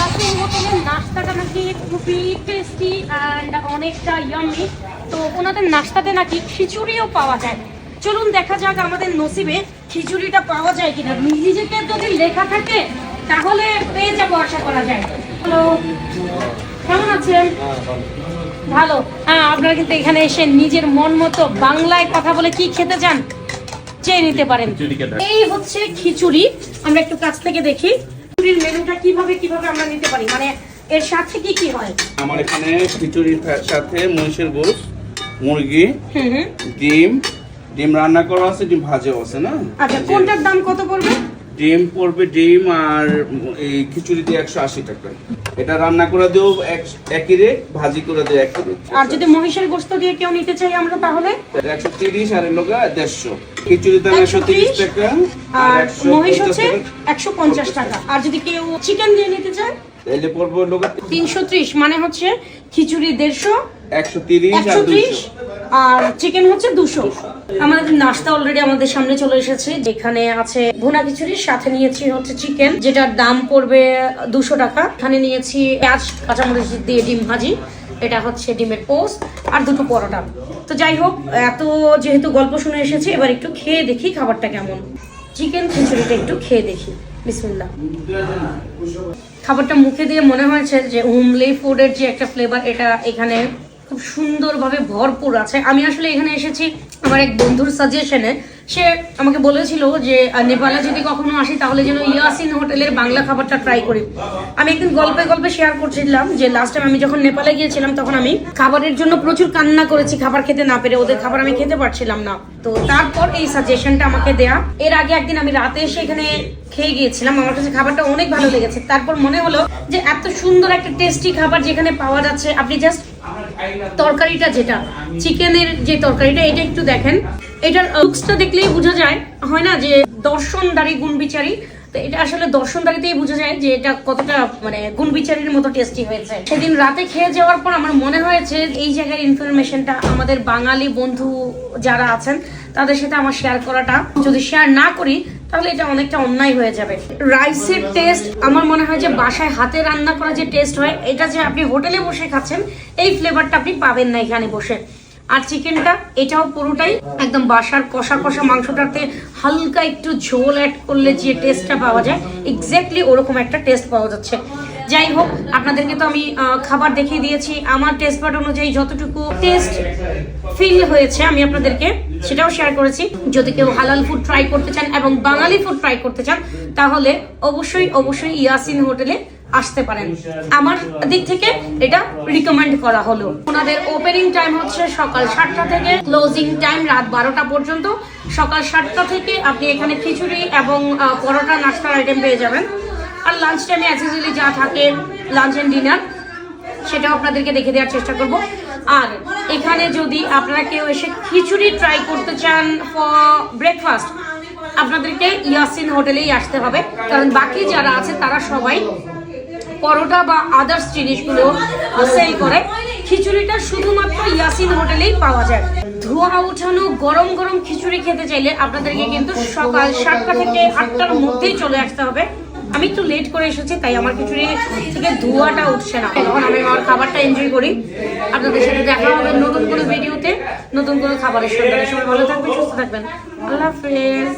ইয়াসিন হোটেলের নাস্তাটা নাকি খুবই টেস্টি অ্যান্ড অনেকটা ইয়ামি। তো ওনাদের নাস্তাতে নাকি খিচুড়িও পাওয়া যায়। চলুন দেখা যাক আমাদের নসিবে খিচুড়িটা পাওয়া যায় কিনা। নিজেকে যদি লেখা থাকে তাহলে পেয়ে যাবো আশা করা যায়। হ্যালো, কেমন আছেন? ভালো। হ্যাঁ, আপনারা কিন্তু এখানে এসে নিজের মন মতো বাংলায় কথা বলে কি খেতে চান চেয়ে নিতে পারেন। এই হচ্ছে খিচুড়ি। আমরা একটু কাছ থেকে দেখি খিচুড়ির মেনুটা কিভাবে আমরা নিতে পারি, মানে এর সাথে কি কি হয়। আমার এখানে খিচুড়ির সাথে মহিষের গোশত, মুরগি, ডিম রান্না করা আছে, ডিম ভাজাও আছে না। আচ্ছা, কোনটার দাম কত পড়বে? ডিম পড়বে, ডিম আর এই খিচুড়ি দিয়ে 180 টাকা। এটা রান্না করে দিও একই রেট, ভাজি করে দিও একই রেট। আর যদি মহিষের গোশত দিয়ে কেউ নিতে চাই আমরা তাহলে 130 আর এর লগে 150। খিচুড়ি দাম 130 টাকা আর মহিষ হচ্ছে 150 টাকা। আর যদি কেউ চিকেন দিয়ে নিতে চায় তাহলে পড়বে লগে 330, মানে হচ্ছে খিচুড়ি 150, 130 আর চিকেন হচ্ছে 200। আমাদের নাস্তা অলরেডি আমাদের সামনে চলে এসেছে। যেখানে আছে ভুনা খিচুড়ির সাথে নিয়েছি হচ্ছে চিকেন, যেটার দাম পড়বে 200 টাকা। এখানে নিয়েছি পেঁয়াজ কাঁচামরিচ দিয়ে ডিম ভাজি, এটা হচ্ছে ডিমের পোস্ট আর দুটো পরোটা। তো যাই হোক, এত যেহেতু গল্প শুনে এসেছি, এবার একটু খেয়ে দেখি খাবারটা কেমন। চিকেন খিচুড়িটা একটু খেয়ে দেখি। বিসমিল্লাহ। খাবারটা মুখে দিয়ে মনে হয়েছে যে হোমলি ফুডের যে একটা ফ্লেভার, এটা এখানে খুব সুন্দরভাবে ভরপুর আছে। আমি আসলে এখানে এসেছি আমার এক বন্ধুর সাজেশনে। সে আমাকে বলেছিল যে নেপালে যদি কখনো আসি তাহলে যেন ইয়াসিন হোটেলের বাংলা খাবারটা ট্রাই করি। আমি একদিন গল্পে শেয়ার করছিলাম যে লাস্ট টাইম আমি যখন নেপালে গিয়েছিলাম তখন আমি খাবারের জন্য প্রচুর কান্না করেছি, খাবার খেতে না পেরে। ওদের খাবার আমি খেতে পারছিলাম না। তো তারপর এই সাজেশনটা আমাকে দেয়া। এর আগে একদিন আমি রাতে এসে এখানে খেয়ে গিয়েছিলাম, আমার কাছে খাবারটা অনেক ভালো লেগেছে। তারপর মনে হলো যে এত সুন্দর একটা টেস্টি খাবার যেখানে পাওয়া যাচ্ছে, আপনি জাস্ট তরকারিটা, যেটা চিকেনের যে তরকারিটা, এটা একটু দেখেন। এটার লুকসটা দেখলেই বোঝা যায়, হয় না যে দর্শনদারি গুণবিচারী। তো এটা আসলে দর্শনদারিতেই বোঝা যায় যে এটা কতটা মানে গুণবিচারীর মতো টেস্টি হয়েছে। সেদিন রাতে খেয়ে যাওয়ার পর আমার মনে হয়েছে এই জায়গার ইনফরমেশনটা আমাদের বাঙালি বন্ধু যারা আছেন তাদের সাথে আমার শেয়ার করাটা, যদি শেয়ার না করি তাহলে এটা অনেকটা অন্যায় হয়ে যাবে। রাইসের টেস্ট আমার মনে হয় যে বাসায় হাতে রান্না করা যে টেস্ট হয়, এটা যে আপনি হোটেলে বসে খাচ্ছেন এই ফ্লেভারটা আপনি পাবেন না এখানে বসে। আর চিকেনটা এটাও পুরোটাই একদম বাসার কষা কষা মাংসটাতে হালকা একটু ঝোল অ্যাড করলে যে টেস্টটা পাওয়া যায়, এক্স্যাক্টলি ওরকম একটা টেস্ট পাওয়া যাচ্ছে। যাই হোক, আপনাদেরকে তো আমি খাবার দেখিয়ে দিয়েছি। আমার টেস্ট বাড অনুযায়ী যতটুকু টেস্ট ফিল হয়েছে আমি আপনাদেরকে সেটাও শেয়ার করেছি। যদি কেউ হালাল ফুড ট্রাই করতে চান এবং বাঙালি ফুড ট্রাই করতে চান তাহলে অবশ্যই ইয়াসিন হোটেলে আসতে পারেন। আমার দিক থেকে এটা রিকমেন্ড করা হলো। ওনাদের ওপেনিং টাইম হচ্ছে সকাল 7টা থেকে ক্লোজিং টাইম রাত 12টা পর্যন্ত। সকাল 7টা থেকে আপনি এখানে খিচুড়ি এবং পরোটা নাস্তার আইটেম পেয়ে যাবেন। আর লাঞ্চ টাইমে অ্যাজ ইউজুয়ালি যা থাকে লাঞ্চ এন্ড ডিনার, সেটাও আপনাদেরকে দেখে দেওয়ার চেষ্টা করব। আর এখানে যদি আপনারা কেউ এসে খিচুড়ি ট্রাই করতে চান ফর ব্রেকফাস্ট, আপনাদেরকে ইয়াসিন হোটেলেই আসতে হবে, কারণ বাকি যারা আছে তারা সবাই পরোটা বা আদার্স জিনিসগুলো সেল করে। খিচুড়িটা শুধুমাত্র ইয়াসিন হোটেলেই পাওয়া যায়। ধোয়া উঠানো গরম গরম খিচুড়ি খেতে চাইলে আপনাদেরকে কিন্তু সকাল 7টা থেকে 8টার মধ্যেই চলে আসতে হবে। আমি একটু লেট করে এসেছি তাই আমার খিচুড়ি থেকে ধোঁয়াটা উঠছে না। এখন আমি আমার খাবারটা এনজয় করি। আপনাদের সাথে দেখা হবে নতুন কোনো ভিডিওতে, নতুন কোনো খাবারের সন্ধানে। সবাই ভালো থাকবেন, সুস্থ থাকবেন। আল্লাহ হাফেজ।